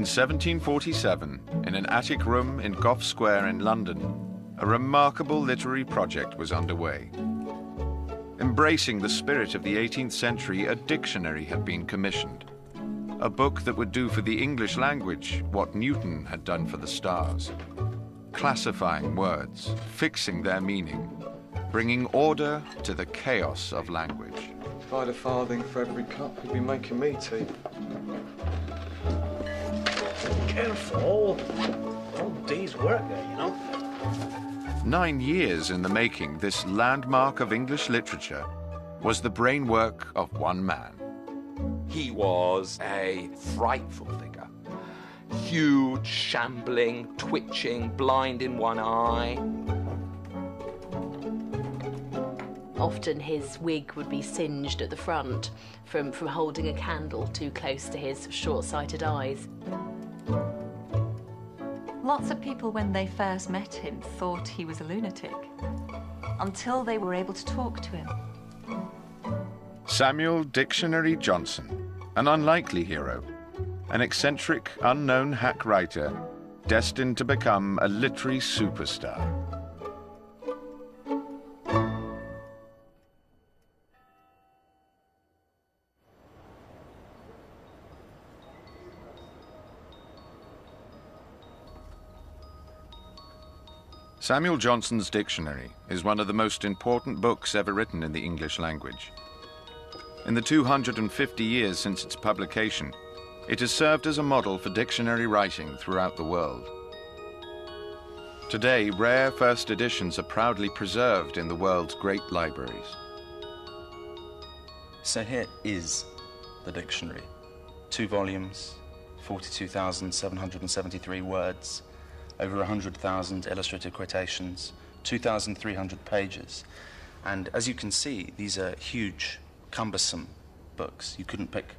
In 1747, in an attic room in Gough Square in London, a remarkable literary project was underway. Embracing the spirit of the 18th century, a dictionary had been commissioned. A book that would do for the English language what Newton had done for the stars. Classifying words, fixing their meaning, bringing order to the chaos of language. If I had a farthing for every cup, he'd be making me tea. Careful. All day's work there, you know. 9 years in the making, this landmark of English literature was the brainwork of one man. He was a frightful figure. Huge, shambling, twitching, blind in one eye. Often his wig would be singed at the front from holding a candle too close to his short-sighted eyes. Lots of people, when they first met him, thought he was a lunatic, until they were able to talk to him. Samuel Dictionary Johnson, an unlikely hero, an eccentric, unknown hack writer, destined to become a literary superstar. Samuel Johnson's dictionary is one of the most important books ever written in the English language. In the 250 years since its publication, it has served as a model for dictionary writing throughout the world. Today, rare first editions are proudly preserved in the world's great libraries. So here is the dictionary. 2 volumes, 42,773 words, over 100,000 illustrated quotations, 2,300 pages. And as you can see, these are huge, cumbersome books. You couldn't pick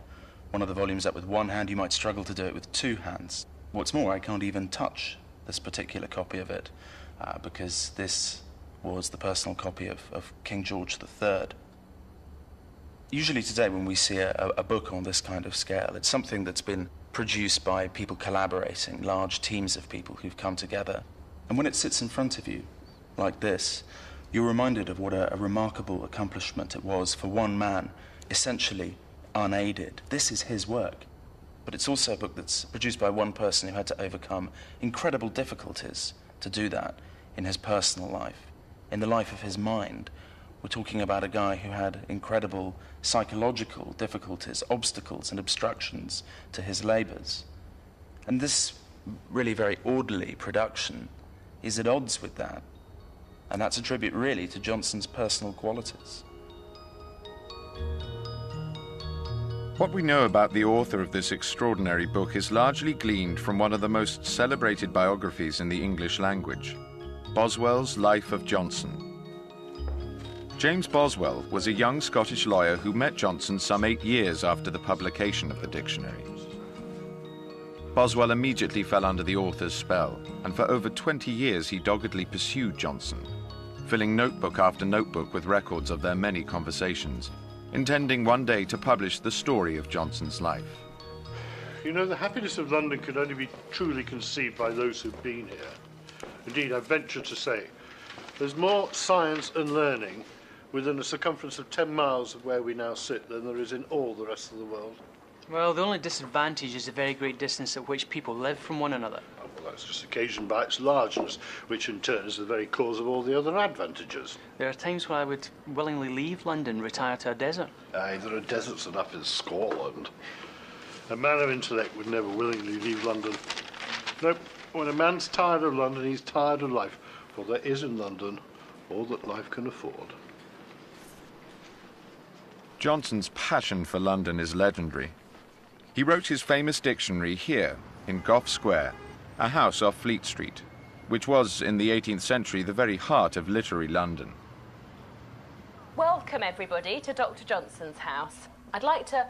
one of the volumes up with one hand. You might struggle to do it with 2 hands. What's more, I can't even touch this particular copy of it because this was the personal copy of King George III. Usually today when we see a book on this kind of scale, it's something that's been produced by people collaborating, large teams of people who've come together. And when it sits in front of you, like this, you're reminded of what a remarkable accomplishment it was for one man, essentially unaided. This is his work. But it's also a book that's produced by one person who had to overcome incredible difficulties to do that in his personal life, in the life of his mind. We're talking about a guy who had incredible psychological difficulties, obstacles and obstructions to his labors. And this really very orderly production is at odds with that. And that's a tribute really to Johnson's personal qualities. What we know about the author of this extraordinary book is largely gleaned from one of the most celebrated biographies in the English language, Boswell's Life of Johnson. James Boswell was a young Scottish lawyer who met Johnson some 8 years after the publication of the dictionary. Boswell immediately fell under the author's spell, and for over 20 years he doggedly pursued Johnson, filling notebook after notebook with records of their many conversations, intending one day to publish the story of Johnson's life. You know, the happiness of London can only be truly conceived by those who've been here. Indeed, I venture to say, there's more science and learning within a circumference of 10 miles of where we now sit than there is in all the rest of the world. Well, the only disadvantage is the very great distance at which people live from one another. Oh, well, that's just occasioned by its largeness, which in turn is the very cause of all the other advantages. There are times when I would willingly leave London, retire to a desert. Aye, there are deserts enough in Scotland. A man of intellect would never willingly leave London. Nope, when a man's tired of London, he's tired of life, for there is in London all that life can afford. Johnson's passion for London is legendary. He wrote his famous dictionary here, in Gough Square, a house off Fleet Street, which was, in the 18th century, the very heart of literary London. Welcome, everybody, to Dr. Johnson's house. I'd like to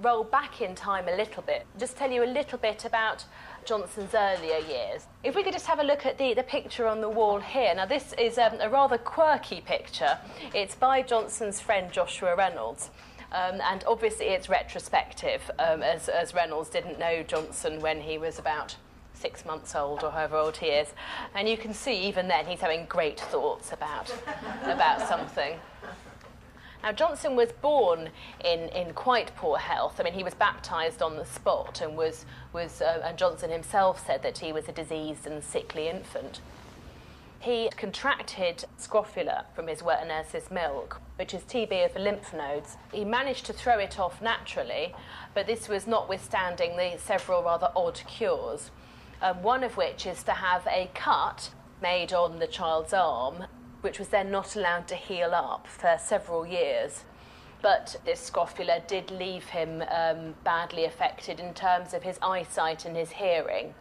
roll back in time a little bit, just tell you a little bit about Johnson's earlier years. If we could just have a look at the picture on the wall here. Now, this is a rather quirky picture. It's by Johnson's friend Joshua Reynolds. And obviously it's retrospective, as Reynolds didn't know Johnson when he was about 6 months old or however old he is. And you can see even then he's having great thoughts about something. Now, Johnson was born in quite poor health. I mean, he was baptised on the spot and and Johnson himself said that he was a diseased and sickly infant. He contracted scrofula from his wet nurse's milk, which is TB of the lymph nodes. He managed to throw it off naturally, but this was notwithstanding the several rather odd cures, one of which is to have a cut made on the child's arm, which was then not allowed to heal up for several years. But this scrofula did leave him badly affected in terms of his eyesight and his hearing.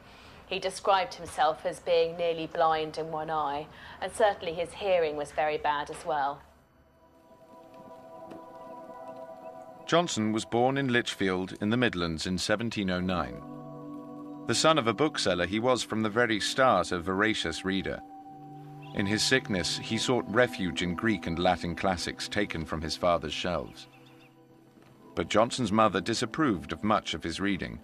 He described himself as being nearly blind in one eye, and certainly his hearing was very bad as well. Johnson was born in Lichfield in the Midlands in 1709. The son of a bookseller, he was from the very start a voracious reader. In his sickness, he sought refuge in Greek and Latin classics taken from his father's shelves. But Johnson's mother disapproved of much of his reading,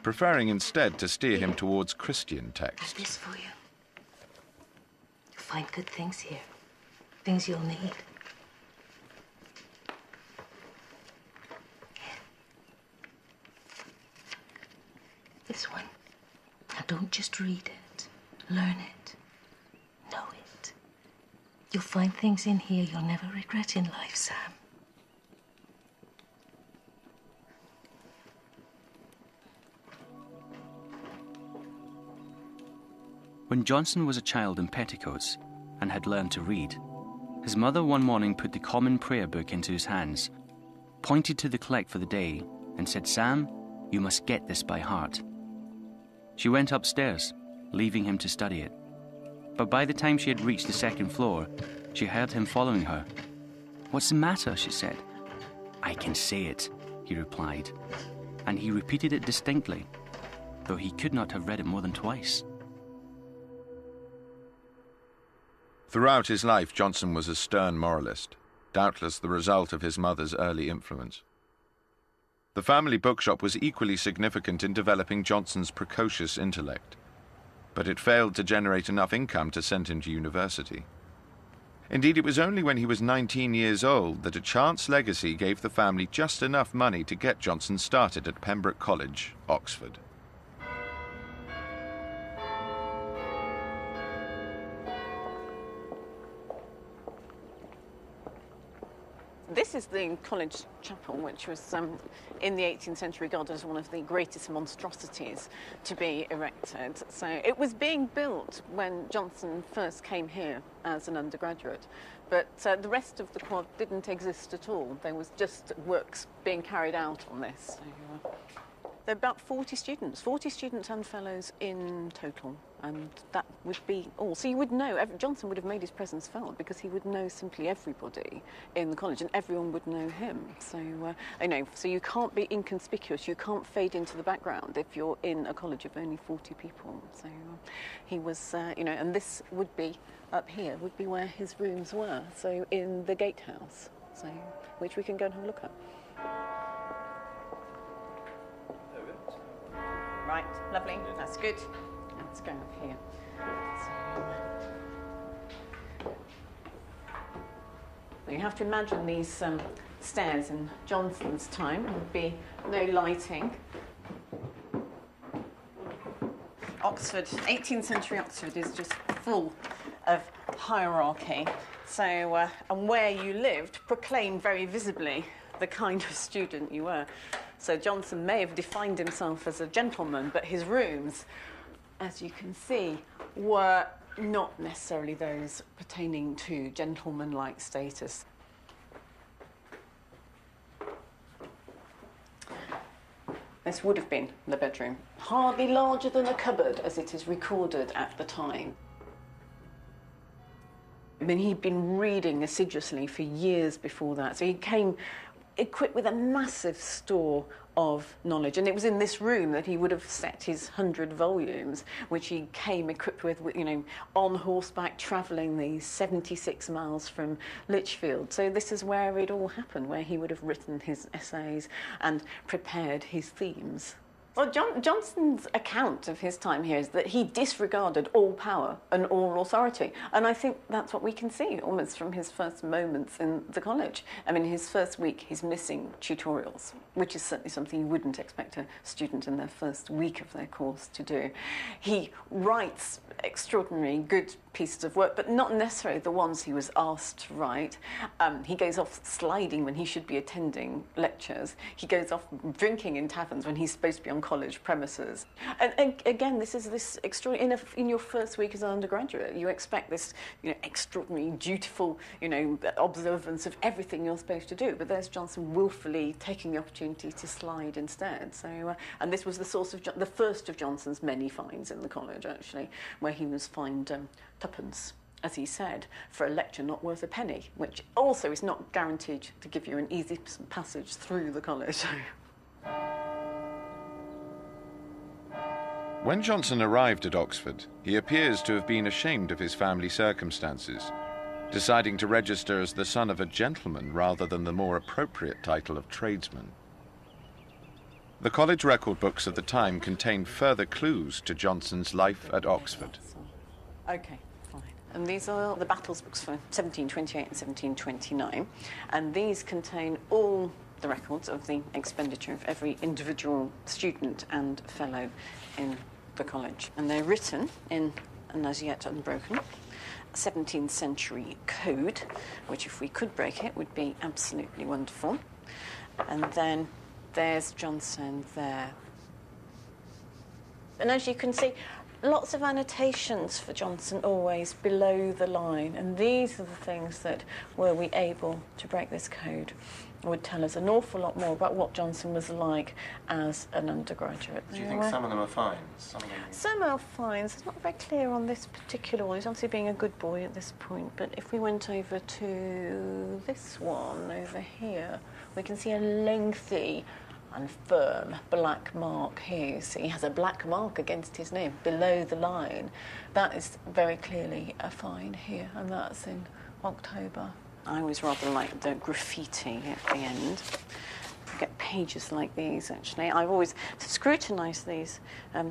preferring instead to steer him towards Christian texts. I have this for you. You'll find good things here, things you'll need. Here. This one. Now don't just read it, learn it, know it. You'll find things in here you'll never regret in life, Sam. When Johnson was a child in petticoats and had learned to read, his mother one morning put the common prayer book into his hands, pointed to the collect for the day, and said, "Sam, you must get this by heart." She went upstairs, leaving him to study it. But by the time she had reached the second floor, she heard him following her. "What's the matter?" she said. "I can say it," he replied, and he repeated it distinctly, though he could not have read it more than twice. Throughout his life, Johnson was a stern moralist, doubtless the result of his mother's early influence. The family bookshop was equally significant in developing Johnson's precocious intellect, but it failed to generate enough income to send him to university. Indeed, it was only when he was 19 years old that a chance legacy gave the family just enough money to get Johnson started at Pembroke College, Oxford. This is the college chapel, which was in the 18th century regarded as one of the greatest monstrosities to be erected. So it was being built when Johnson first came here as an undergraduate, but the rest of the quad didn't exist at all. There was just works being carried out on this. So, there are about 40 students and fellows in total, and that would be all. So you would know, Johnson would have made his presence felt because he would know simply everybody in the college and everyone would know him. So, so you can't be inconspicuous, you can't fade into the background if you're in a college of only 40 people. So he was, and this would be, up here, would be where his rooms were, so in the gatehouse, so, which we can go and have a look at. Right, lovely, that's good. Let's go up here. So you have to imagine these stairs in Johnson's time. There would be no lighting. Oxford, 18th century Oxford is just full of hierarchy. So, and where you lived proclaimed very visibly the kind of student you were. So Johnson may have defined himself as a gentleman, but his rooms, as you can see, were not necessarily those pertaining to gentleman-like status. This would have been the bedroom, hardly larger than a cupboard as it is recorded at the time. I mean, he'd been reading assiduously for years before that, so he came equipped with a massive store of knowledge, and it was in this room that he would have set his 100 volumes, which he came equipped with, you know, on horseback, travelling the 76 miles from Lichfield. So this is where it all happened, where he would have written his essays and prepared his themes. Well, Johnson's account of his time here is that he disregarded all power and all authority. And I think that's what we can see almost from his first moments in the college. I mean, his first week, he's missing tutorials, which is certainly something you wouldn't expect a student in their first week of their course to do. He writes extraordinary good pieces of work, but not necessarily the ones he was asked to write. He goes off sliding when he should be attending lectures. He goes off drinking in taverns when he's supposed to be on college premises. And again, this is this extraordinary. In your first week as an undergraduate, you expect this, you know, extraordinary, dutiful, you know, observance of everything you're supposed to do. But there's Johnson willfully taking the opportunity to slide instead. So, and this was the source of the first of Johnson's many fines in the college, actually, where he was fined tuppence, as he said, for a lecture not worth a penny, which also is not guaranteed to give you an easy passage through the college. When Johnson arrived at Oxford, he appears to have been ashamed of his family circumstances, deciding to register as the son of a gentleman rather than the more appropriate title of tradesman. The college record books of the time contain further clues to Johnson's life at Oxford. Okay, fine. And these are the battles books for 1728 and 1729, and these contain all the records of the expenditure of every individual student and fellow in the college. And they're written in an as yet unbroken 17th century code, which if we could break it would be absolutely wonderful. And then there's Johnson there. And as you can see, lots of annotations for Johnson always below the line, and these are the things that, were we able to break this code, would tell us an awful lot more about what Johnson was like as an undergraduate. Do you think some of them are fines? Some are fines. It's not very clear on this particular one. He's obviously being a good boy at this point, but if we went over to this one over here, we can see a lengthy and firm black mark here. You see, he has a black mark against his name below the line. That is very clearly a fine here, and that's in October. I always rather like the graffiti at the end. I get pages like these, actually. I've always scrutinised these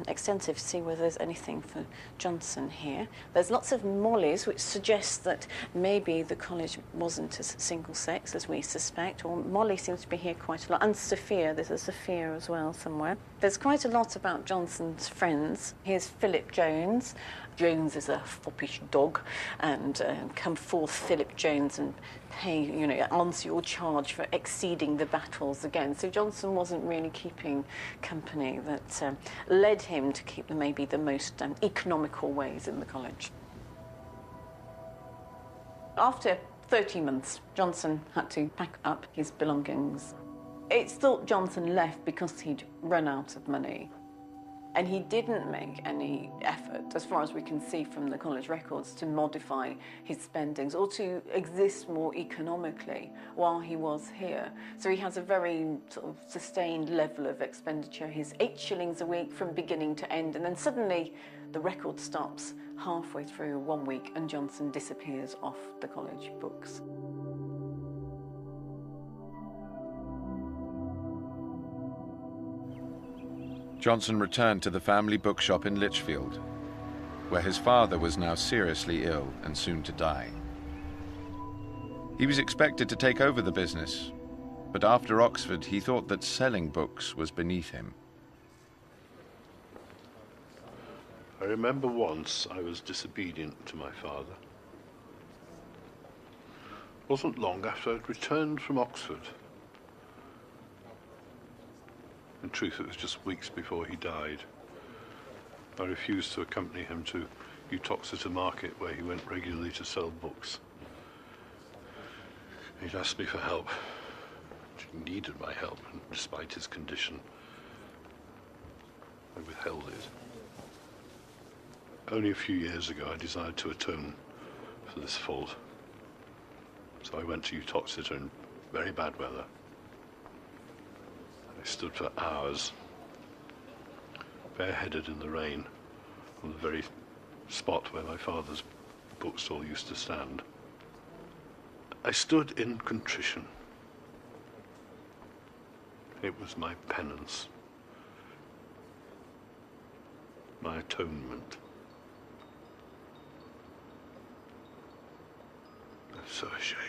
extensively to see whether there's anything for Johnson here. There's lots of mollies, which suggests that maybe the college wasn't as single-sex as we suspect, or Molly seems to be here quite a lot, and Sophia. There's a Sophia as well somewhere. There's quite a lot about Johnson's friends. Here's Philip Jones. Jones is a foppish dog, and come forth, Philip Jones, and pay, you know, answer your charge for exceeding the battles again. So Johnson wasn't really keeping company. That led him to keep maybe the most economical ways in the college. After 30 months, Johnson had to pack up his belongings. It's thought Johnson left because he'd run out of money. And he didn't make any effort, as far as we can see from the college records, to modify his spendings or to exist more economically while he was here. So he has a very sort of sustained level of expenditure. His 8 shillings a week from beginning to end, and then suddenly the record stops halfway through 1 week and Johnson disappears off the college books. Johnson returned to the family bookshop in Lichfield, where his father was now seriously ill and soon to die. He was expected to take over the business, but after Oxford he thought that selling books was beneath him. I remember once I was disobedient to my father. It wasn't long after I'd returned from Oxford. In truth, it was just weeks before he died. I refused to accompany him to Uttoxeter Market, where he went regularly to sell books. He'd asked me for help. He needed my help, and despite his condition, I withheld it. Only a few years ago, I decided to atone for this fault. So I went to Uttoxeter in very bad weather, stood for hours, bareheaded in the rain, on the very spot where my father's bookstall used to stand. I stood in contrition. It was my penance, my atonement. I'm so ashamed.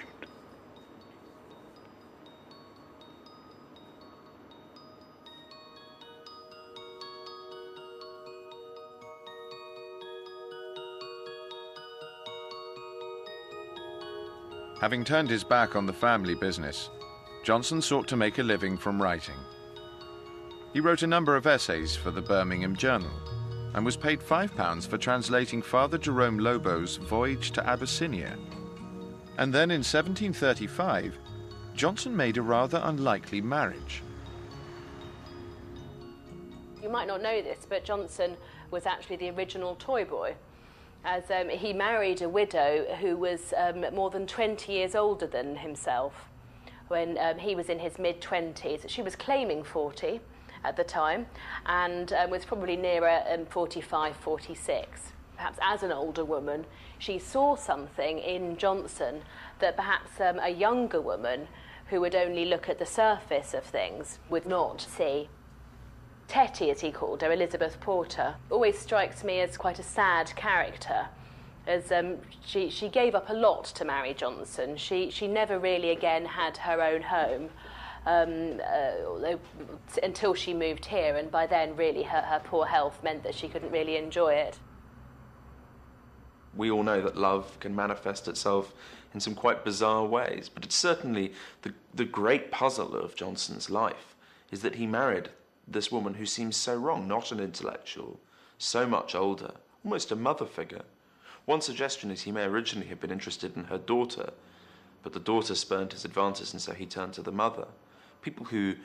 Having turned his back on the family business, Johnson sought to make a living from writing. He wrote a number of essays for the Birmingham Journal and was paid £5 for translating Father Jerome Lobo's Voyage to Abyssinia. And then in 1735, Johnson made a rather unlikely marriage. You might not know this, but Johnson was actually the original toy boy, as he married a widow who was more than 20 years older than himself when he was in his mid-20s. She was claiming 40 at the time and was probably nearer 45, 46. Perhaps as an older woman, she saw something in Johnson that perhaps a younger woman who would only look at the surface of things would not see. Tetty, as he called her, Elizabeth Porter, always strikes me as quite a sad character, as she gave up a lot to marry Johnson. She never really again had her own home until she moved here, and by then really her poor health meant that she couldn't really enjoy it. We all know that love can manifest itself in some quite bizarre ways, but it's certainly the great puzzle of Johnson's life is that he married this woman who seems so wrong, not an intellectual, so much older, almost a mother figure. One suggestion is he may originally have been interested in her daughter, but the daughter spurned his advances and so he turned to the mother. People who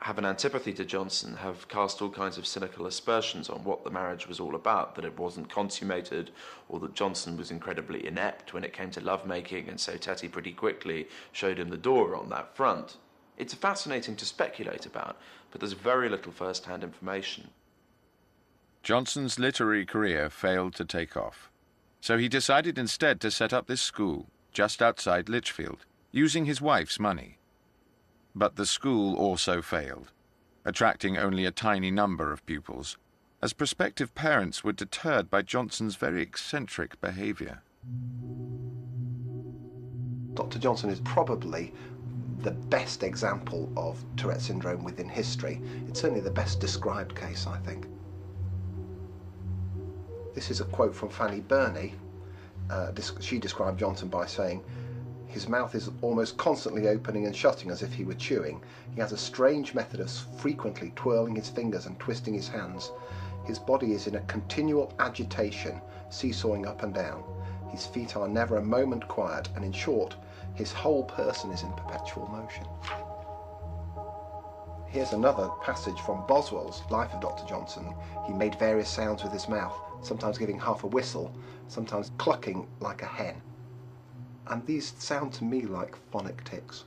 have an antipathy to Johnson have cast all kinds of cynical aspersions on what the marriage was all about, that it wasn't consummated, or that Johnson was incredibly inept when it came to lovemaking, and so Tetty pretty quickly showed him the door on that front. It's fascinating to speculate about, but there's very little first-hand information. Johnson's literary career failed to take off, so he decided instead to set up this school just outside Lichfield, using his wife's money. But the school also failed, attracting only a tiny number of pupils, as prospective parents were deterred by Johnson's very eccentric behaviour. Dr. Johnson is probably the best example of Tourette syndrome within history. It's certainly the best described case, I think. This is a quote from Fanny Burney. She described Johnson by saying, "His mouth is almost constantly opening and shutting as if he were chewing. He has a strange method of frequently twirling his fingers and twisting his hands. His body is in a continual agitation, seesawing up and down. His feet are never a moment quiet, and in short, his whole person is in perpetual motion." Here's another passage from Boswell's Life of Dr. Johnson. He made various sounds with his mouth, sometimes giving half a whistle, sometimes clucking like a hen. And these sound to me like phonic tics.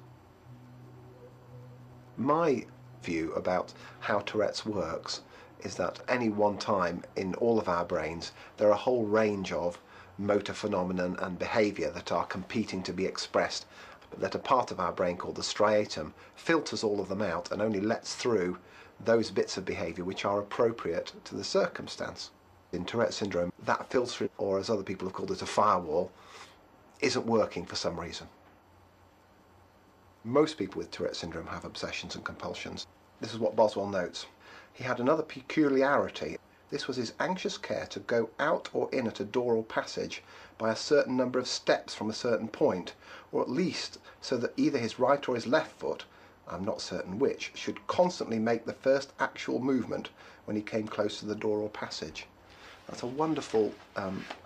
My view about how Tourette's works is that at any one time in all of our brains there are a whole range of motor phenomenon and behaviour that are competing to be expressed, but that a part of our brain called the striatum filters all of them out and only lets through those bits of behaviour which are appropriate to the circumstance. In Tourette syndrome, that filter, or as other people have called it, a firewall, isn't working for some reason. Most people with Tourette syndrome have obsessions and compulsions. This is what Boswell notes. He had another peculiarity. This was his anxious care to go out or in at a door or passage by a certain number of steps from a certain point, or at least so that either his right or his left foot, I'm not certain which, should constantly make the first actual movement when he came close to the door or passage. That's a wonderful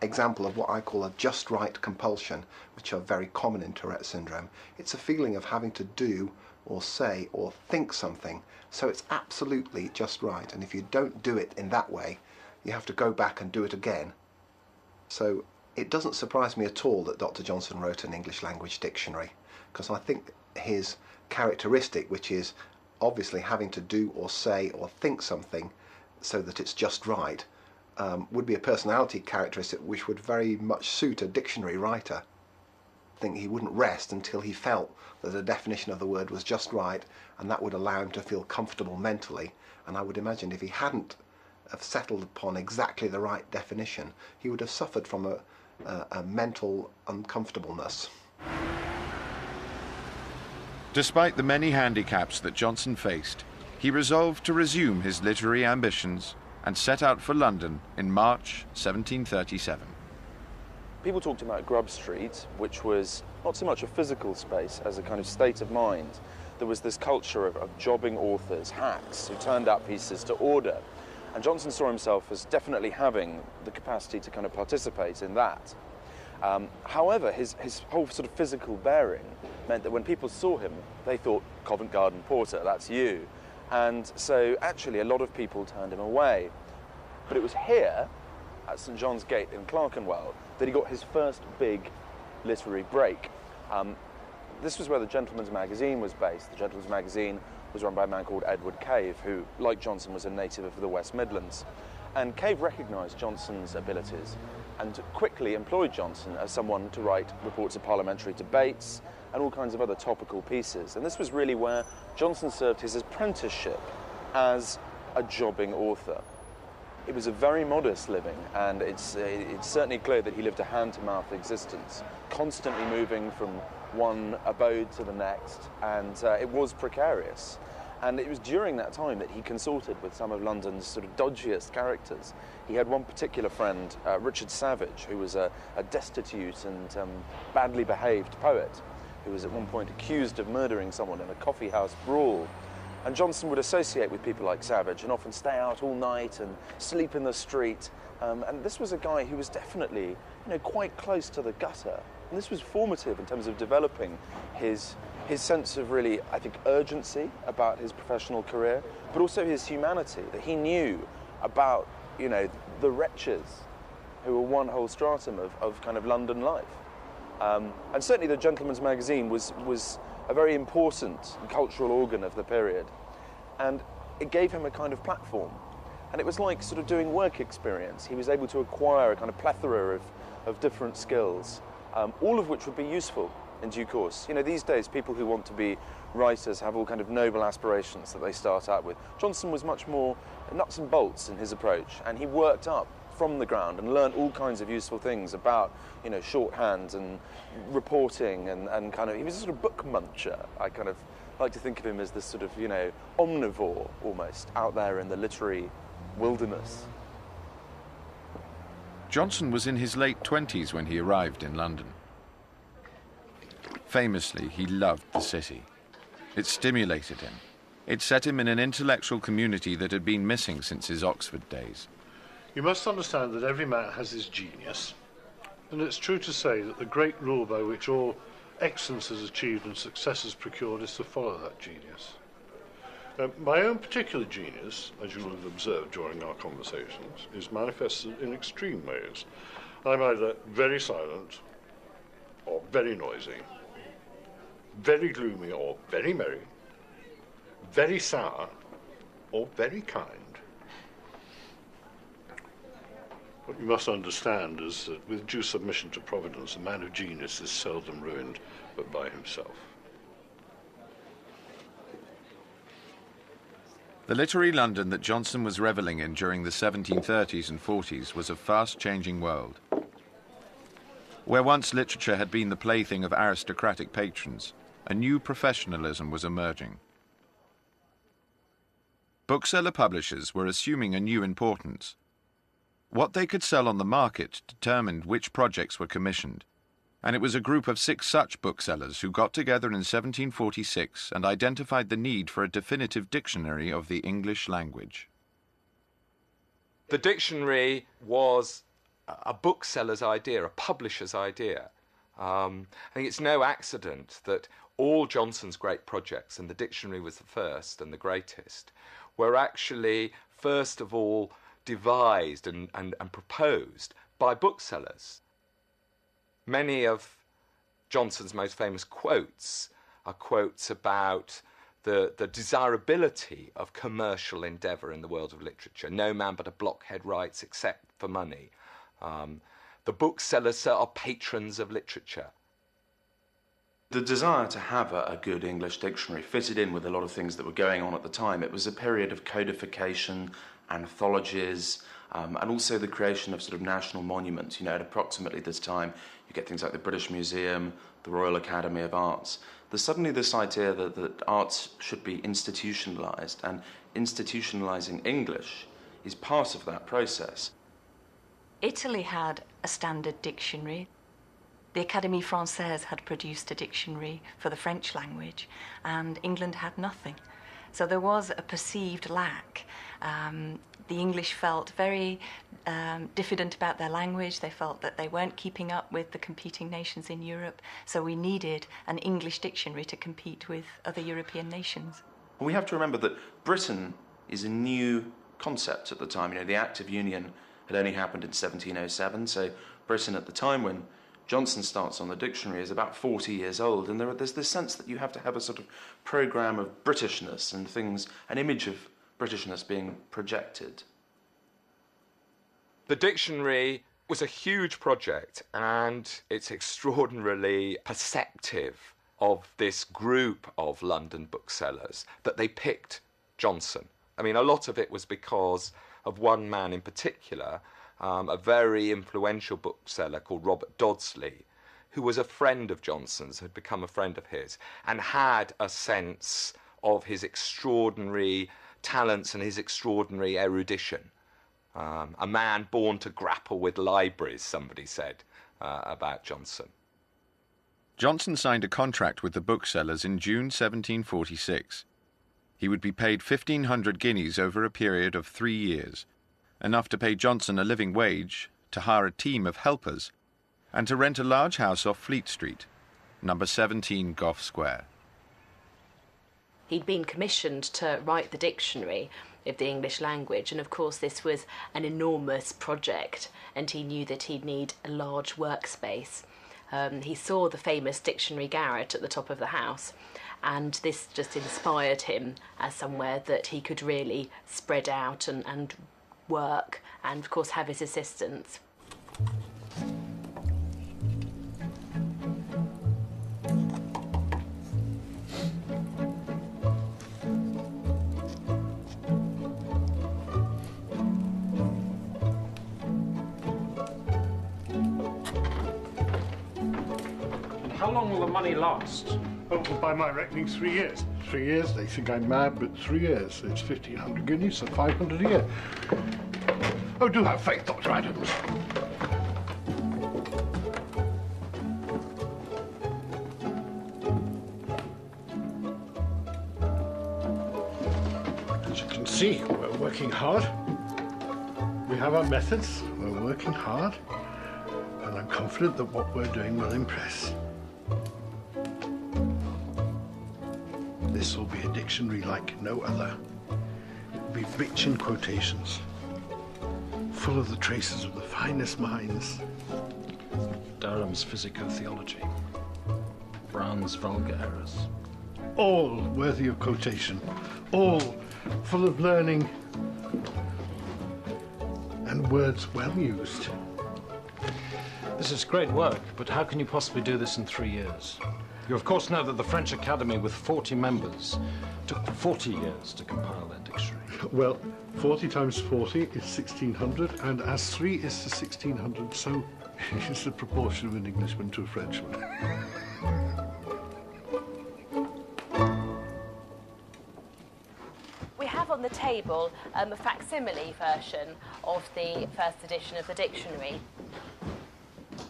example of what I call a just right compulsion, which are very common in Tourette syndrome. It's a feeling of having to do or say or think something so it's absolutely just right, and if you don't do it in that way you have to go back and do it again. So it doesn't surprise me at all that Dr. Johnson wrote an English language dictionary, because I think his characteristic, which is Obviously, having to do or say or think something so that it's just right would be a personality characteristic which would very much suit a dictionary writer. I think he wouldn't rest until he felt that the definition of the word was just right, and that would allow him to feel comfortable mentally. And I would imagine if he hadn't have settled upon exactly the right definition, he would have suffered from a mental uncomfortableness. Despite the many handicaps that Johnson faced, he resolved to resume his literary ambitions and set out for London in March 1737. People talked about Grub Street, which was not so much a physical space as a kind of state of mind. There was this culture of jobbing authors, hacks, who turned out pieces to order. And Johnson saw himself as definitely having the capacity to kind of participate in that. However, his whole sort of physical bearing meant that when people saw him, they thought, Covent Garden porter, that's you. And so actually a lot of people turned him away. But it was here, at St John's Gate in Clerkenwell, that he got his first big literary break. This was where the Gentleman's Magazine was based. The Gentleman's Magazine was run by a man called Edward Cave, who, like Johnson, was a native of the West Midlands. And Cave recognised Johnson's abilities and quickly employed Johnson as someone to write reports of parliamentary debates and all kinds of other topical pieces. And this was really where Johnson served his apprenticeship as a jobbing author. It was a very modest living, and it's certainly clear that he lived a hand-to-mouth existence, constantly moving from one abode to the next, and it was precarious. And it was during that time that he consorted with some of London's sort of dodgiest characters. He had one particular friend, Richard Savage, who was a destitute and badly behaved poet, who was at one point accused of murdering someone in a coffee house brawl. And Johnson would associate with people like Savage and often stay out all night and sleep in the street. And this was a guy who was definitely, quite close to the gutter. And this was formative in terms of developing his sense of really, I think, urgency about his professional career, but also his humanity, that he knew about, the wretches who were one whole stratum of kind of London life. And certainly the Gentleman's Magazine was a very important cultural organ of the period, and it gave him a kind of platform. And it was like sort of doing work experience. He was able to acquire a kind of plethora of different skills, all of which would be useful in due course. These days people who want to be writers have all kind of noble aspirations that they start out with. Johnson was much more nuts and bolts in his approach, and he worked up from the ground and learned all kinds of useful things about, shorthand and reporting and kind of, he was a sort of book muncher. I kind of like to think of him as this sort of, omnivore almost out there in the literary wilderness. Johnson was in his late 20s when he arrived in London. Famously, he loved the city. It stimulated him. It set him in an intellectual community that had been missing since his Oxford days. You must understand that every man has his genius, and it's true to say that the great rule by which all excellence is achieved and success is procured is to follow that genius. My own particular genius, as you will have observed during our conversations, is manifested in extreme ways. I'm either very silent or very noisy, very gloomy or very merry, very sour or very kind. What you must understand is that with due submission to Providence, a man of genius is seldom ruined but by himself. The literary London that Johnson was revelling in during the 1730s and 40s was a fast-changing world. Where once literature had been the plaything of aristocratic patrons, a new professionalism was emerging. Bookseller publishers were assuming a new importance. What they could sell on the market determined which projects were commissioned, and it was a group of 6 such booksellers who got together in 1746 and identified the need for a definitive dictionary of the English language. The dictionary was a bookseller's idea, a publisher's idea. I think it's no accident that all Johnson's great projects, and the dictionary was the first and the greatest, were actually, first of all, devised and proposed by booksellers. Many of Johnson's most famous quotes are quotes about the desirability of commercial endeavour in the world of literature. No man but a blockhead writes except for money. The booksellers are patrons of literature. The desire to have a good English dictionary fitted in with a lot of things that were going on at the time. It was a period of codification, anthologies, and also the creation of sort of national monuments. You know, at approximately this time, you get things like the British Museum, the Royal Academy of Arts. There's suddenly this idea that arts should be institutionalised, and institutionalising English is part of that process. Italy had a standard dictionary. The Académie Française had produced a dictionary for the French language, and England had nothing. So there was a perceived lack. The English felt very diffident about their language. They felt that they weren't keeping up with the competing nations in Europe, so we needed an English dictionary to compete with other European nations. We have to remember that Britain is a new concept at the time. You know, the Act of Union had only happened in 1707, so Britain at the time when Johnson starts on the dictionary is about 40 years old, and there's this sense that you have to have a sort of programme of Britishness and things, an image of Britishness being projected. The dictionary was a huge project, and it's extraordinarily perceptive of this group of London booksellers that they picked Johnson. I mean, a lot of it was because of one man in particular, a very influential bookseller called Robert Dodsley, who was a friend of Johnson's, had become a friend of his, and had a sense of his extraordinary talents and his extraordinary erudition. A man born to grapple with libraries, somebody said about Johnson. Johnson signed a contract with the booksellers in June 1746. He would be paid 1,500 guineas over a period of 3 years, enough to pay Johnson a living wage, to hire a team of helpers, and to rent a large house off Fleet Street, number 17 Gough Square. He'd been commissioned to write the dictionary of the English language, and of course this was an enormous project, and he knew that he'd need a large workspace. He saw the famous dictionary garret at the top of the house, and this just inspired him as somewhere that he could really spread out and work, and of course have his assistants. How long will the money last? Oh, well, by my reckoning, 3 years. 3 years, they think I'm mad, but 3 years. It's 1,500 guineas, so 500 a year. Oh, do have faith, Dr. Adams. As you can see, we're working hard. We have our methods, we're working hard, and I'm confident that what we're doing will impress. This will be a dictionary like no other. It will be rich in quotations, full of the traces of the finest minds. Durham's Physico-Theology, Brown's Vulgar Errors. All worthy of quotation, all full of learning and words well used. This is great work, but how can you possibly do this in 3 years? You of course know that the French Academy with 40 members took 40 years to compile their dictionary. Well, 40 times 40 is 1,600, and as 3 is to 1,600, so is the proportion of an Englishman to a Frenchman. We have on the table a facsimile version of the first edition of the dictionary.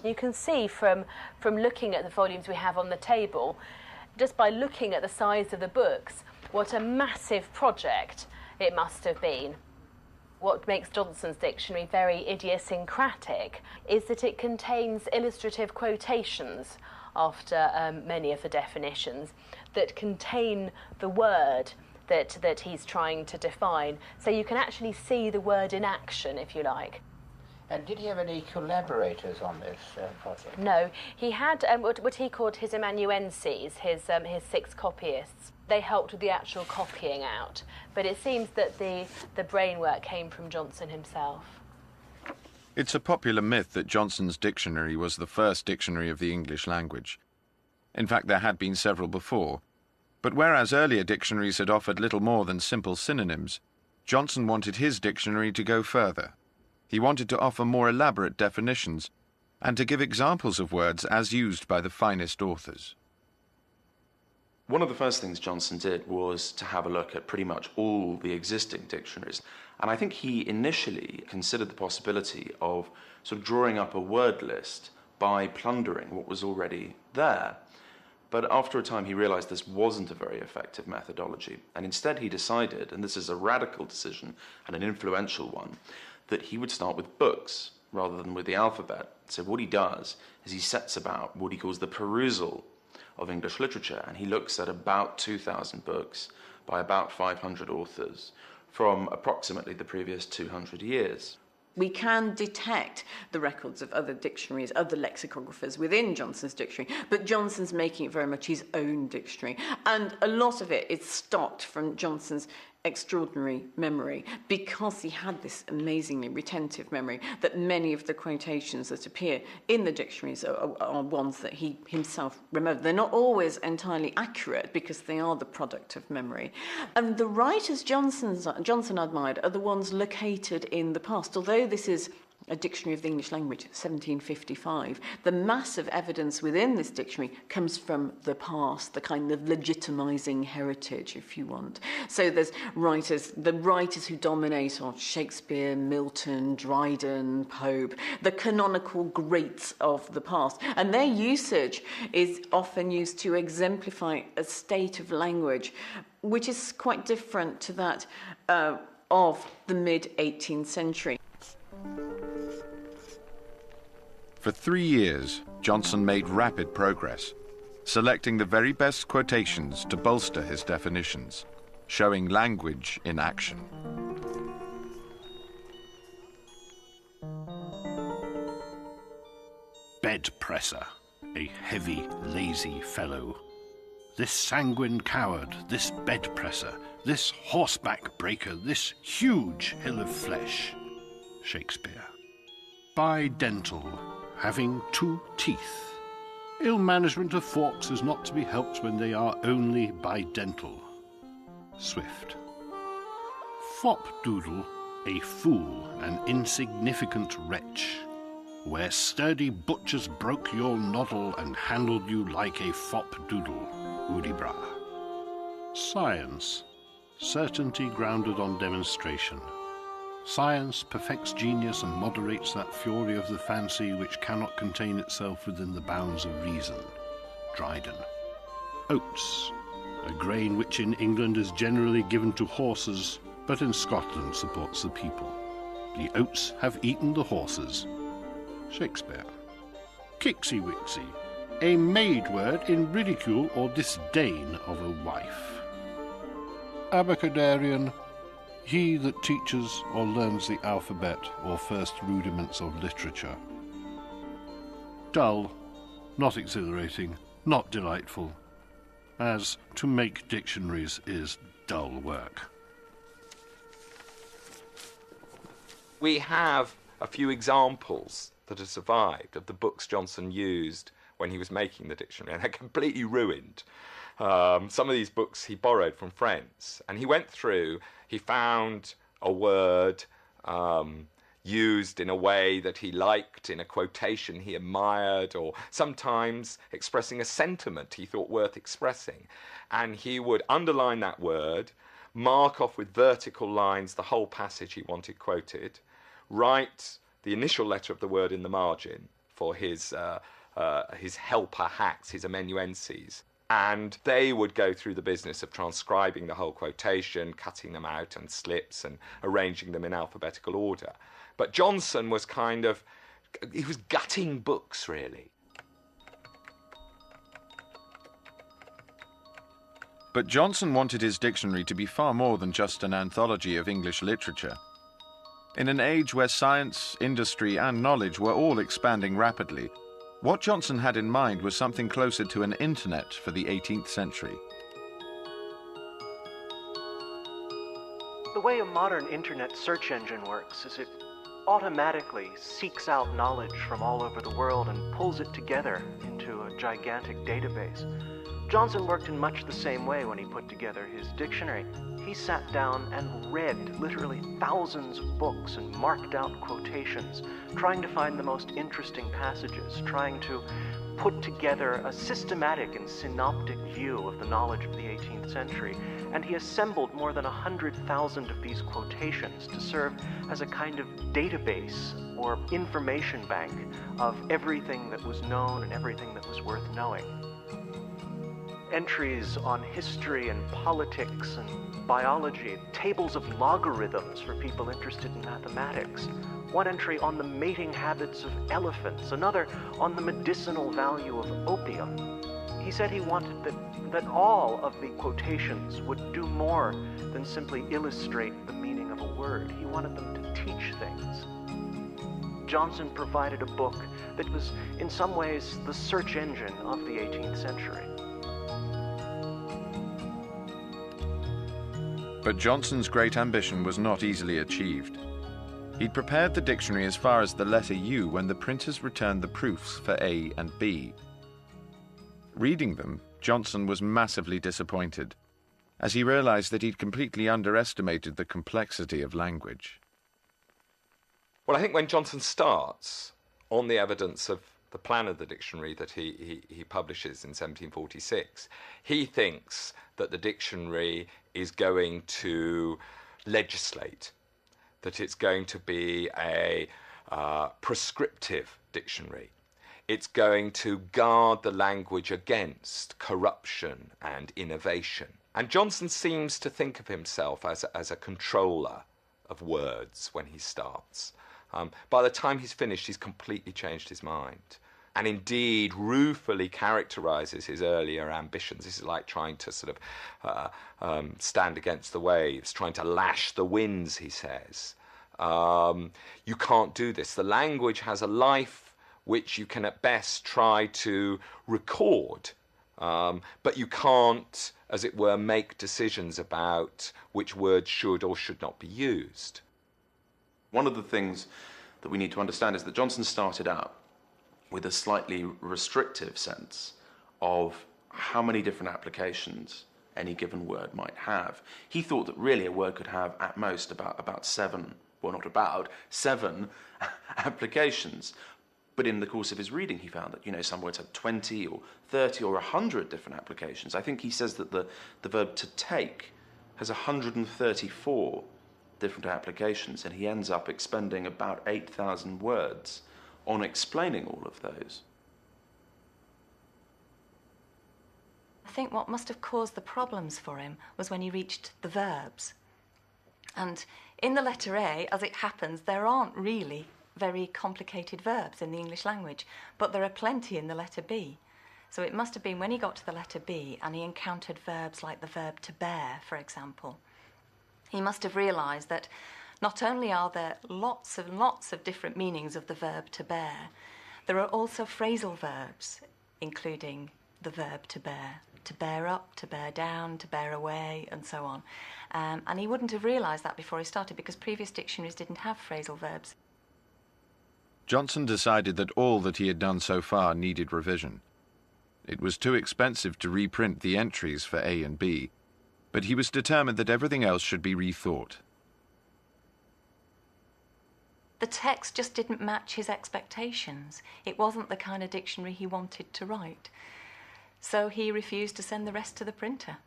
You can see from looking at the volumes we have on the table, just by looking at the size of the books, what a massive project it must have been. What makes Johnson's dictionary very idiosyncratic is that it contains illustrative quotations after many of the definitions that contain the word that he's trying to define. So you can actually see the word in action, if you like. And did he have any collaborators on this project? No, he had what he called his amanuenses, his 6 copyists. They helped with the actual copying out, but it seems that the brainwork came from Johnson himself. It's a popular myth that Johnson's dictionary was the first dictionary of the English language. In fact, there had been several before. But whereas earlier dictionaries had offered little more than simple synonyms, Johnson wanted his dictionary to go further. He wanted to offer more elaborate definitions and to give examples of words as used by the finest authors. One of the first things Johnson did was to have a look at pretty much all the existing dictionaries. And I think he initially considered the possibility of sort of drawing up a word list by plundering what was already there. But after a time, he realized this wasn't a very effective methodology. And instead, he decided, and this is a radical decision and an influential one, that he would start with books rather than with the alphabet. So what he does is he sets about what he calls the perusal of English literature, and he looks at about 2,000 books by about 500 authors from approximately the previous 200 years. We can detect the records of other dictionaries, other lexicographers within Johnson's dictionary, but Johnson's making it very much his own dictionary. And a lot of it is stocked from Johnson's extraordinary memory, because he had this amazingly retentive memory, that many of the quotations that appear in the dictionaries are ones that he himself remembered. They're not always entirely accurate because they are the product of memory. And the writers Johnson admired are the ones located in the past. Although this is a dictionary of the English language, 1755, the massive evidence within this dictionary comes from the past, the kind of legitimizing heritage, if you want. So there's the writers who dominate are Shakespeare, Milton, Dryden, Pope, the canonical greats of the past. And their usage is often used to exemplify a state of language which is quite different to that of the mid-18th century. For 3 years, Johnson made rapid progress, selecting the very best quotations to bolster his definitions, showing language in action. Bed presser, a heavy, lazy fellow. This sanguine coward, this bed presser, this horseback breaker, this huge hill of flesh. Shakespeare. Bidental, having 2 teeth. Ill management of forks is not to be helped when they are only bidental. Swift. Fopdoodle, a fool, an insignificant wretch. Where sturdy butchers broke your noddle and handled you like a fopdoodle. Hudibras. Science, certainty grounded on demonstration. Science perfects genius and moderates that fury of the fancy which cannot contain itself within the bounds of reason. Dryden. Oats, a grain which in England is generally given to horses, but in Scotland supports the people. The oats have eaten the horses. Shakespeare. Kixie-wixie, a maid word in ridicule or disdain of a wife. Abecedarian, he that teaches or learns the alphabet or first rudiments of literature. Dull, not exhilarating, not delightful, as to make dictionaries is dull work. We have a few examples that have survived of the books Johnson used when he was making the dictionary, and they're completely ruined. Some of these books he borrowed from friends, and he went through, he found a word used in a way that he liked, in a quotation he admired, or sometimes expressing a sentiment he thought worth expressing. And he would underline that word, mark off with vertical lines the whole passage he wanted quoted, write the initial letter of the word in the margin for his helper hacks, his amanuenses. And they would go through the business of transcribing the whole quotation, cutting them out and slips and arranging them in alphabetical order. But Johnson was he was gutting books, really. But Johnson wanted his dictionary to be far more than just an anthology of English literature. In an age where science, industry, and knowledge were all expanding rapidly, what Johnson had in mind was something closer to an internet for the 18th century. The way a modern internet search engine works is it automatically seeks out knowledge from all over the world and pulls it together into a gigantic database. Johnson worked in much the same way when he put together his dictionary. He sat down and read literally thousands of books and marked out quotations, trying to find the most interesting passages, trying to put together a systematic and synoptic view of the knowledge of the 18th century. And he assembled more than 100,000 of these quotations to serve as a kind of database or information bank of everything that was known and everything that was worth knowing. Entries on history and politics and biology, tables of logarithms for people interested in mathematics, one entry on the mating habits of elephants, another on the medicinal value of opium. He said he wanted that all of the quotations would do more than simply illustrate the meaning of a word. He wanted them to teach things. Johnson provided a book that was, in some ways, the search engine of the 18th century. But Johnson's great ambition was not easily achieved. He'd prepared the dictionary as far as the letter U when the printers returned the proofs for A and B. Reading them, Johnson was massively disappointed, as he realized that he'd completely underestimated the complexity of language. Well, I think when Johnson starts on the evidence of the plan of the dictionary that he publishes in 1746, he thinks that the dictionary is going to legislate, that it's going to be a prescriptive dictionary. It's going to guard the language against corruption and innovation. And Johnson seems to think of himself as a controller of words when he starts. By the time he's finished, he's completely changed his mind, and indeed ruefully characterizes his earlier ambitions. This is like trying to sort of stand against the waves, trying to lash the winds, he says. You can't do this. The language has a life which you can at best try to record, but you can't, as it were, make decisions about which words should or should not be used. One of the things that we need to understand is that Johnson started out with a slightly restrictive sense of how many different applications any given word might have. He thought that really a word could have at most about seven, well, not about, 7 applications. But in the course of his reading, he found that, some words had 20 or 30 or 100 different applications. I think he says that the verb to take has 134 different applications, and he ends up expending about 8,000 words on explaining all of those. I think what must have caused the problems for him was when he reached the verbs. And in the letter A, as it happens, there aren't really very complicated verbs in the English language, but there are plenty in the letter B. So it must have been when he got to the letter B and he encountered verbs like the verb to bear, for example. He must have realised that not only are there lots of different meanings of the verb to bear, there are also phrasal verbs, including the verb to bear up, to bear down, to bear away, and so on. And he wouldn't have realised that before he started because previous dictionaries didn't have phrasal verbs. Johnson decided that all that he had done so far needed revision. It was too expensive to reprint the entries for A and B, but he was determined that everything else should be rethought. The text just didn't match his expectations. It wasn't the kind of dictionary he wanted to write. So he refused to send the rest to the printer.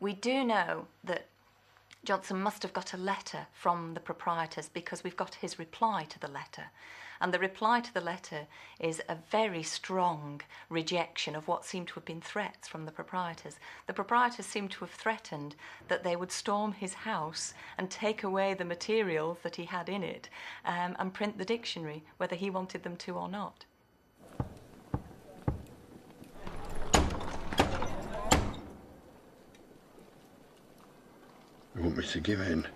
We do know that Johnson must have got a letter from the proprietors because we've got his reply to the letter. And the reply to the letter is a very strong rejection of what seemed to have been threats from the proprietors. The proprietors seemed to have threatened that they would storm his house and take away the materials that he had in it and print the dictionary, whether he wanted them to or not. You want me to give in?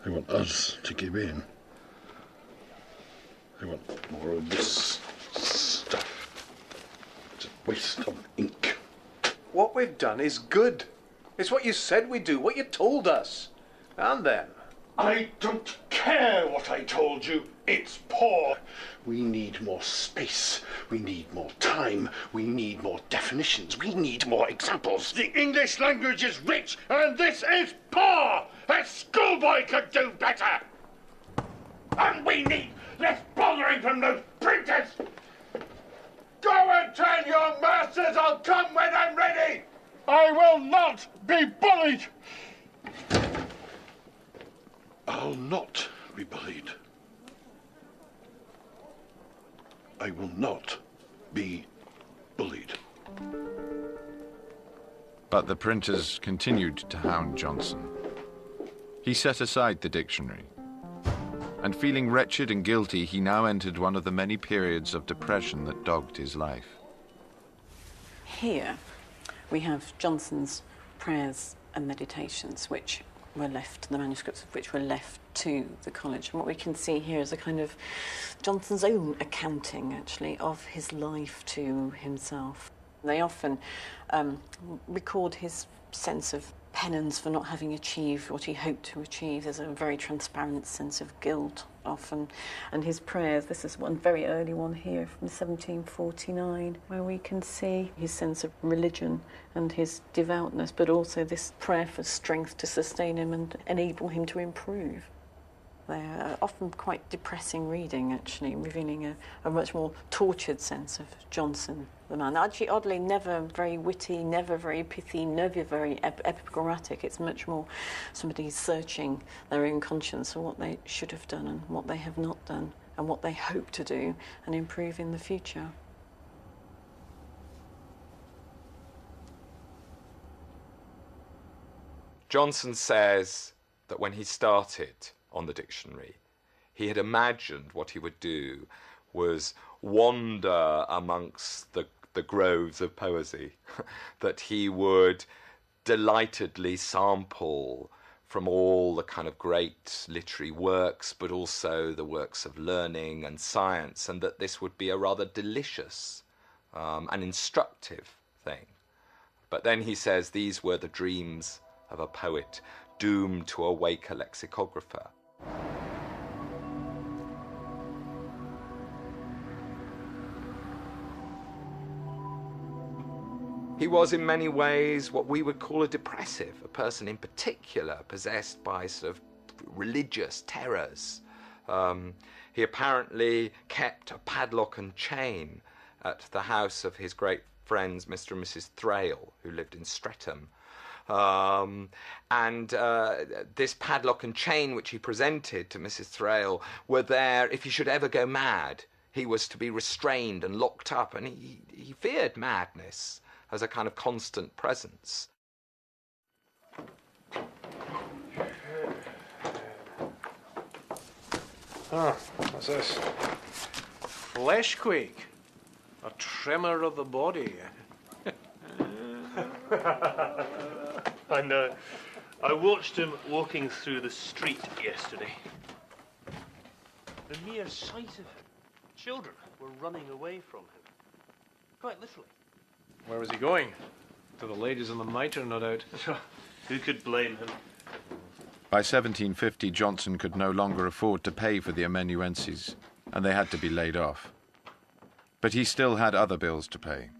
They want us to give in. They want more of this stuff. It's a waste of ink. What we've done is good. It's what you said we'd do, what you told us. And then? I don't care what I told you. It's poor. We need more space. We need more time. We need more definitions. We need more examples. The English language is rich, and this is poor. A schoolboy could do better. And we need less bothering from those printers. Go and tell your masters I'll come when I'm ready. I will not be bullied. I'll not be bullied. I will not be bullied. But the printers continued to hound Johnson. He set aside the dictionary, and feeling wretched and guilty, he now entered one of the many periods of depression that dogged his life. Here we have Johnson's prayers and meditations, which were left, the manuscripts of which were left to the college. And what we can see here is a kind of Johnson's own accounting, actually, of his life to himself. They often record his sense of penance for not having achieved what he hoped to achieve. There's a very transparent sense of guilt often. And his prayers, this is one very early one here from 1749, where we can see his sense of religion and his devoutness, but also this prayer for strength to sustain him and enable him to improve. They're often quite depressing reading, actually, revealing a much more tortured sense of Johnson, the man. Actually, oddly, never very witty, never very pithy, never very epigrammatic. It's much more somebody searching their own conscience for what they should have done and what they have not done and what they hope to do and improve in the future. Johnson says that when he started on the dictionary, he had imagined what he would do was wander amongst the groves of poesy, that he would delightedly sample from all the kind of great literary works, but also the works of learning and science, and that this would be a rather delicious and instructive thing. But then he says these were the dreams of a poet doomed to awake a lexicographer. He was in many ways what we would call a depressive, a person in particular possessed by sort of religious terrors. He apparently kept a padlock and chain at the house of his great friends Mr. and Mrs. Thrale, who lived in Streatham. This padlock and chain which he presented to Mrs. Thrale were there if he should ever go mad. He was to be restrained and locked up, and he feared madness as a kind of constant presence. What's this? Fleshquake. A tremor of the body. I know. I watched him walking through the street yesterday. The mere sight of him. Children were running away from him. Quite literally. Where was he going? To the ladies in the mitre, no doubt. Who could blame him? By 1750, Johnson could no longer afford to pay for the amanuenses, and they had to be laid off. But he still had other bills to pay.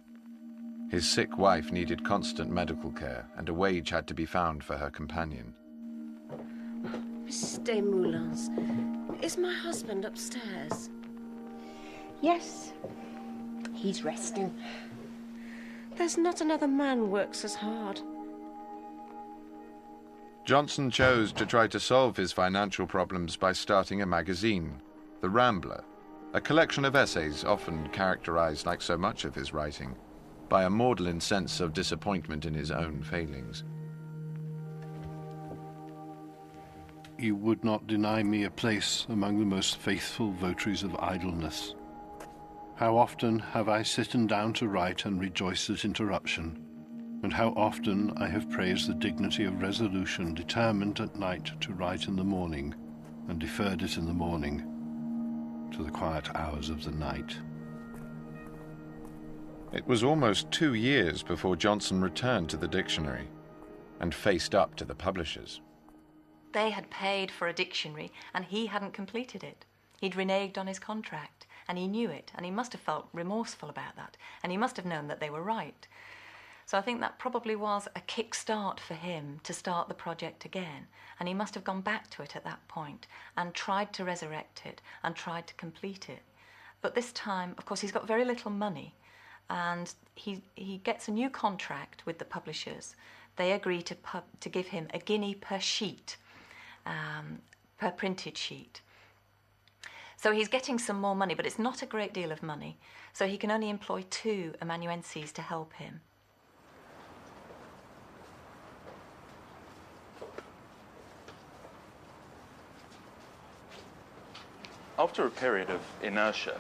His sick wife needed constant medical care, and a wage had to be found for her companion. Mrs. Desmoulins, is my husband upstairs? Yes. He's resting. There's not another man works as hard. Johnson chose to try to solve his financial problems by starting a magazine, The Rambler, a collection of essays often characterized, like so much of his writing, by a maudlin sense of disappointment in his own failings. You would not deny me a place among the most faithful votaries of idleness. How often have I sitten down to write and rejoiced at interruption, and how often I have praised the dignity of resolution determined at night to write in the morning, and deferred it in the morning to the quiet hours of the night. It was almost 2 years before Johnson returned to the dictionary and faced up to the publishers. They had paid for a dictionary and he hadn't completed it. He'd reneged on his contract and he knew it, and he must have felt remorseful about that, and he must have known that they were right. So I think that probably was a kick-start for him to start the project again, and he must have gone back to it at that point and tried to resurrect it and tried to complete it. But this time, of course, he's got very little money, and he gets a new contract with the publishers. They agree to give him a guinea per sheet, per printed sheet. So he's getting some more money, but it's not a great deal of money, so he can only employ 2 amanuenses to help him. After a period of inertia,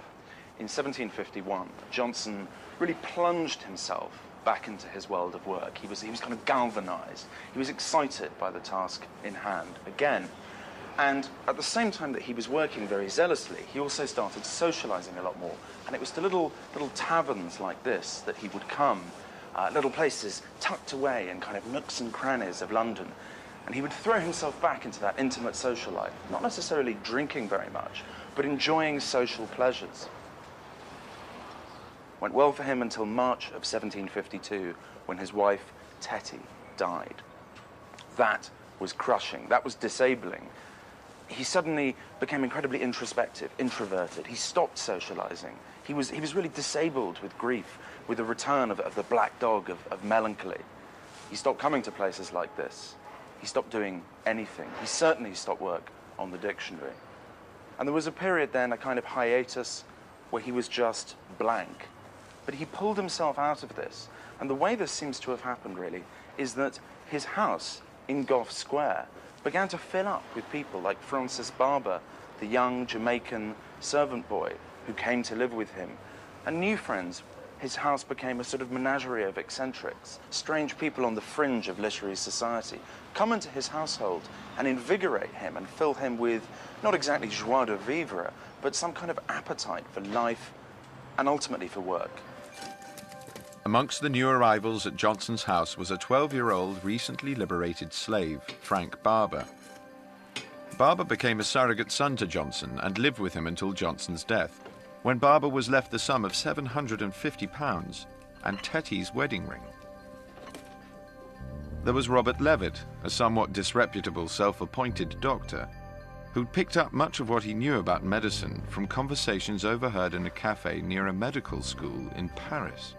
in 1751, Johnson really plunged himself back into his world of work. He was kind of galvanized. He was excited by the task in hand again. And at the same time that he was working very zealously, he also started socializing a lot more. And it was to little taverns like this that he would come, little places tucked away in kind of nooks and crannies of London. And he would throw himself back into that intimate social life, not necessarily drinking very much, but enjoying social pleasures. Went well for him until March of 1752, when his wife, Tetty, died. That was crushing, that was disabling. He suddenly became incredibly introspective, introverted. He stopped socializing. He was really disabled with grief, with the return of the black dog of melancholy. He stopped coming to places like this. He stopped doing anything. He certainly stopped work on the dictionary. And there was a period then, a kind of hiatus, where he was just blank. But he pulled himself out of this. And the way this seems to have happened, really, is that his house in Gough Square began to fill up with people like Francis Barber, the young Jamaican servant boy who came to live with him, and new friends. His house became a sort of menagerie of eccentrics, strange people on the fringe of literary society, come into his household and invigorate him and fill him with, not exactly joie de vivre, but some kind of appetite for life and ultimately for work. Amongst the new arrivals at Johnson's house was a 12-year-old recently liberated slave, Frank Barber. Barber became a surrogate son to Johnson and lived with him until Johnson's death, when Barber was left the sum of £750 and Tetty's wedding ring. There was Robert Levitt, a somewhat disreputable self-appointed doctor, who'd picked up much of what he knew about medicine from conversations overheard in a cafe near a medical school in Paris.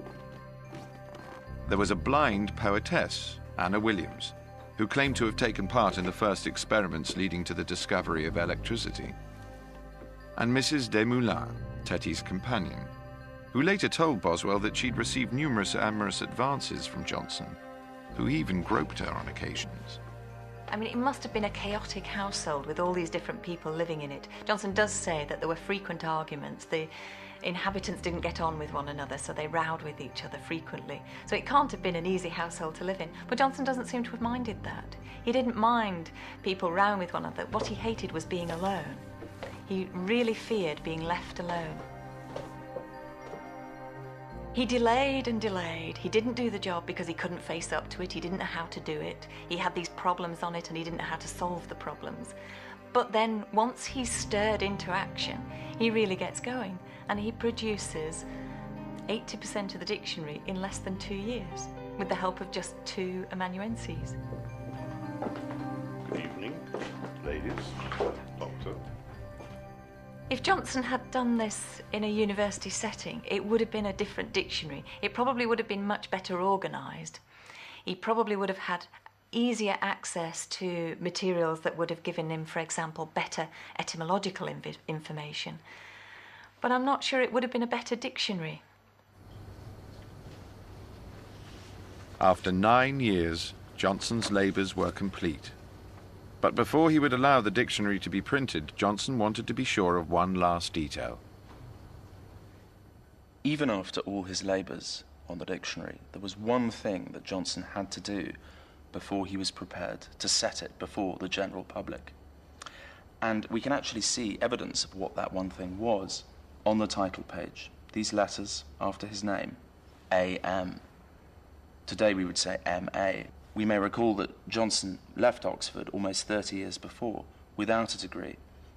There was a blind poetess, Anna Williams, who claimed to have taken part in the first experiments leading to the discovery of electricity, and Mrs. Desmoulins, Tetty's companion, who later told Boswell that she'd received numerous amorous advances from Johnson, who even groped her on occasions. I mean, it must have been a chaotic household with all these different people living in it. Johnson does say that there were frequent arguments. The inhabitants didn't get on with one another, so they rowed with each other frequently. So it can't have been an easy household to live in. But Johnson doesn't seem to have minded that. He didn't mind people rowing with one another. What he hated was being alone. He really feared being left alone. He delayed and delayed. He didn't do the job because he couldn't face up to it. He didn't know how to do it. He had these problems on it and he didn't know how to solve the problems. But then once he's stirred into action, he really gets going, and he produces 80% of the dictionary in less than 2 years with the help of just 2 amanuenses. Good evening, ladies, doctor. If Johnson had done this in a university setting, it would have been a different dictionary. It probably would have been much better organised. He probably would have had easier access to materials that would have given him, for example, better etymological information. But I'm not sure it would have been a better dictionary. After 9 years, Johnson's labours were complete. But before he would allow the dictionary to be printed, Johnson wanted to be sure of one last detail. Even after all his labours, on the dictionary. There was one thing that Johnson had to do before he was prepared to set it before the general public. And we can actually see evidence of what that one thing was on the title page. These letters after his name, A.M. Today we would say M.A. We may recall that Johnson left Oxford almost 30 years before without a degree.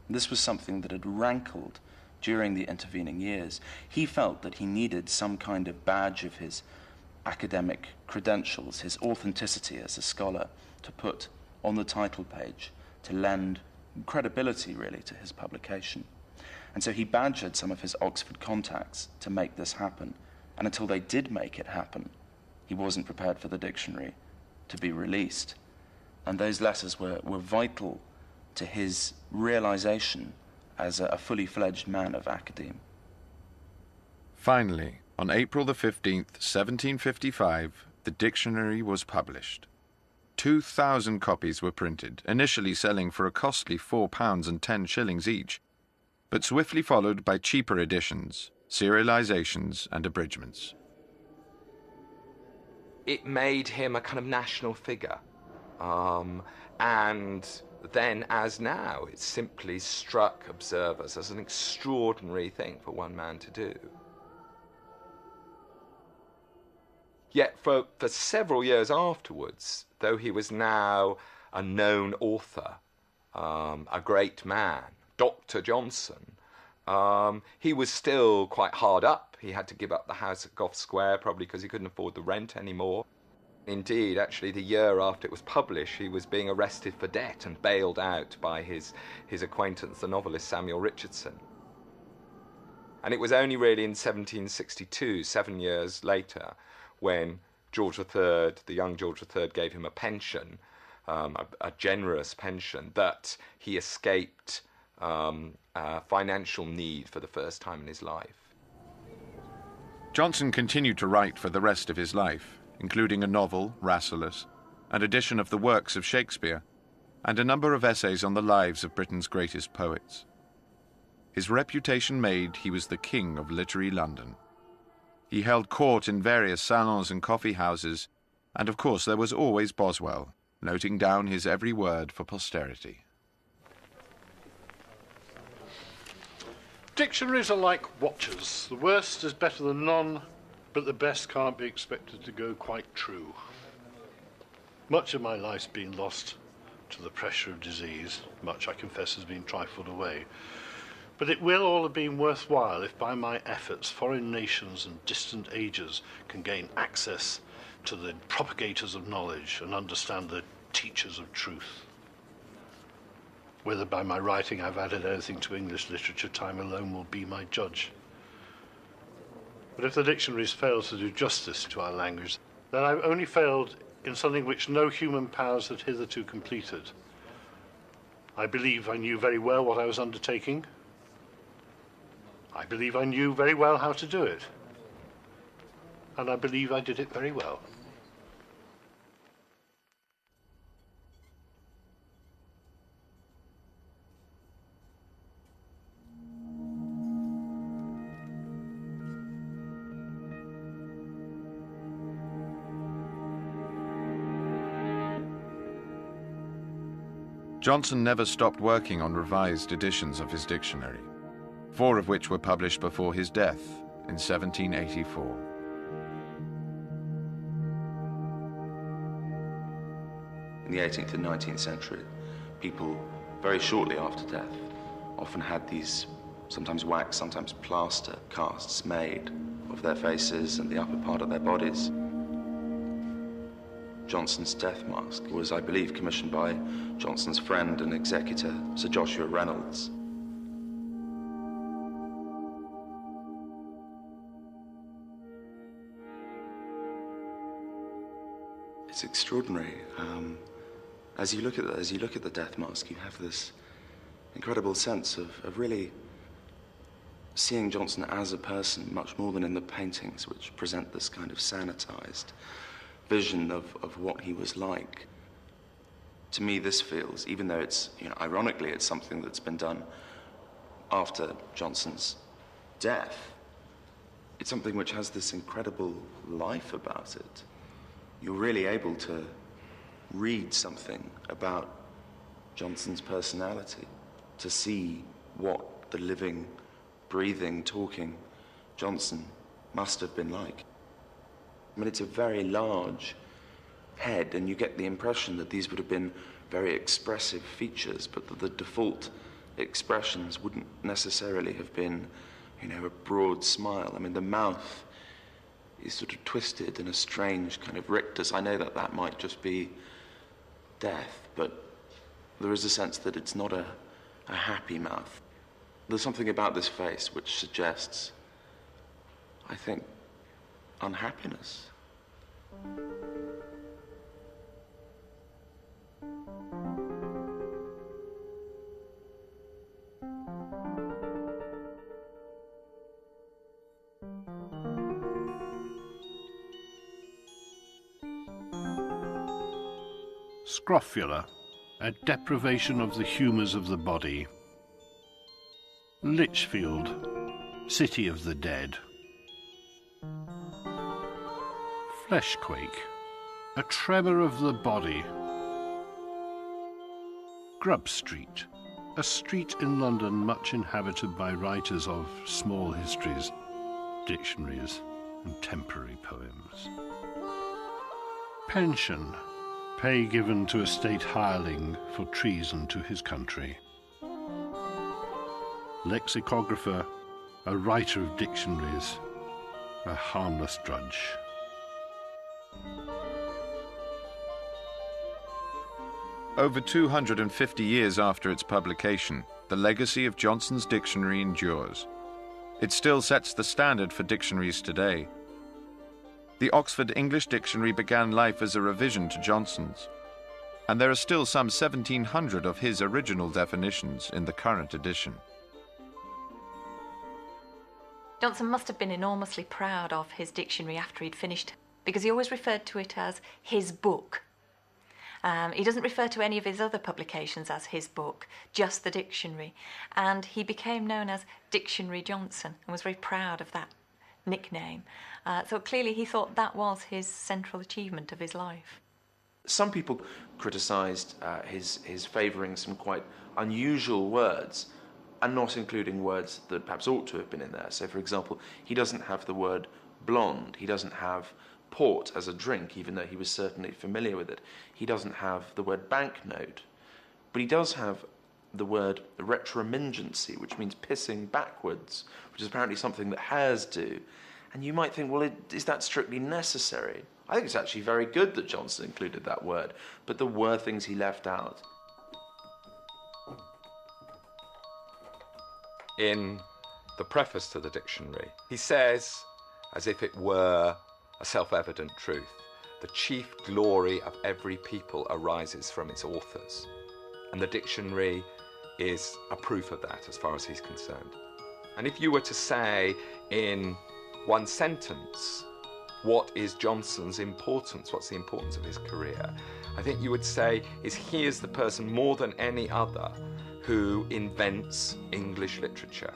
This was something that had rankled during the intervening years. He felt that he needed some kind of badge of his academic credentials, his authenticity as a scholar, to put on the title page, to lend credibility, really, to his publication. And so he badgered some of his Oxford contacts to make this happen. And until they did make it happen, he wasn't prepared for the dictionary to be released. And those letters were vital to his realization as a fully fledged man of academe. Finally, on April the 15th, 1755, the dictionary was published. 2,000 copies were printed, initially selling for a costly £4.10 each, but swiftly followed by cheaper editions, serializations, and abridgments. It made him a kind of national figure. And then, as now, it simply struck observers as an extraordinary thing for one man to do. Yet for several years afterwards, though he was now a known author, a great man, Dr. Johnson, he was still quite hard up. He had to give up the house at Gough Square, probably because he couldn't afford the rent anymore. Indeed, actually, the year after it was published, he was being arrested for debt and bailed out by his acquaintance, the novelist Samuel Richardson. And it was only really in 1762, 7 years later, when George III, the young George III, gave him a pension, a generous pension, that he escaped financial need for the first time in his life. Johnson continued to write for the rest of his life, including a novel, Rasselas, an edition of the works of Shakespeare, and a number of essays on the lives of Britain's greatest poets. His reputation made, he was the king of literary London. He held court in various salons and coffee houses, and of course there was always Boswell, noting down his every word for posterity. Dictionaries are like watches. The worst is better than none, but the best can't be expected to go quite true. Much of my life's been lost to the pressure of disease. Much, I confess, has been trifled away. But it will all have been worthwhile if by my efforts foreign nations and distant ages can gain access to the propagators of knowledge and understand the teachers of truth. Whether by my writing I've added anything to English literature, time alone will be my judge. But if the dictionaries fail to do justice to our language, then I've only failed in something which no human powers had hitherto completed. I believe I knew very well what I was undertaking. I believe I knew very well how to do it. And I believe I did it very well. Johnson never stopped working on revised editions of his dictionary, 4 of which were published before his death in 1784. In the 18th and 19th century, people, very shortly after death, often had these sometimes wax, sometimes plaster casts made of their faces and the upper part of their bodies. Johnson's death mask was, I believe, commissioned by Johnson's friend and executor, Sir Joshua Reynolds. It's extraordinary. As you look at the death mask, you have this incredible sense of really seeing Johnson as a person, much more than in the paintings, which present this kind of sanitized vision of what he was like. To me, this feels, even though it's, ironically, it's something that's been done after Johnson's death, it's something which has this incredible life about it. You're really able to read something about Johnson's personality, to see what the living, breathing, talking Johnson must have been like. I mean, it's a very large head, and you get the impression that these would have been very expressive features, but that the default expressions wouldn't necessarily have been, you know, a broad smile. I mean, the mouth is sort of twisted in a strange kind of rictus. I know that that might just be death, but there is a sense that it's not a happy mouth. There's something about this face which suggests, I think, unhappiness. Scrofula, a deprivation of the humours of the body. Lichfield, city of the dead. Fleshquake, a tremor of the body. Grub Street, a street in London much inhabited by writers of small histories, dictionaries, and temporary poems. Pension, pay given to a state hireling for treason to his country. Lexicographer, a writer of dictionaries, a harmless drudge. Over 250 years after its publication, the legacy of Johnson's dictionary endures. It still sets the standard for dictionaries today. The Oxford English Dictionary began life as a revision to Johnson's, and there are still some 1,700 of his original definitions in the current edition. Johnson must have been enormously proud of his dictionary after he'd finished, because he always referred to it as his book. He doesn't refer to any of his other publications as his book, just the dictionary. And he became known as Dictionary Johnson and was very proud of that nickname. So clearly he thought that was his central achievement of his life. Some people criticised his favouring some quite unusual words and not including words that perhaps ought to have been in there. So, for example, he doesn't have the word blonde. He doesn't have port as a drink, even though he was certainly familiar with it. He doesn't have the word banknote. But he does have the word retromingency, which means pissing backwards, which is apparently something that hares do. And you might think, well, is that strictly necessary? I think it's actually very good that Johnson included that word, but there were things he left out. In the preface to the dictionary, he says, as if it were a self-evident truth, the chief glory of every people arises from its authors. And the dictionary is a proof of that as far as he's concerned. And if you were to say in one sentence, what is Johnson's importance? What's the importance of his career? I think you would say he is the person more than any other who invents English literature.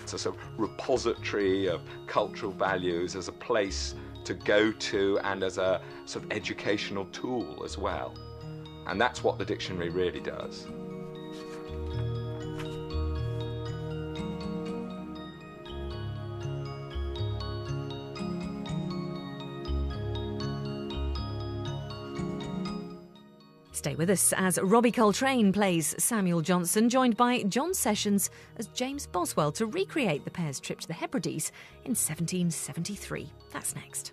It's a sort of repository of cultural values as a place to go to and as a sort of educational tool as well. And that's what the dictionary really does. Stay with us as Robbie Coltrane plays Samuel Johnson, joined by John Sessions as James Boswell to recreate the pair's trip to the Hebrides in 1773. That's next.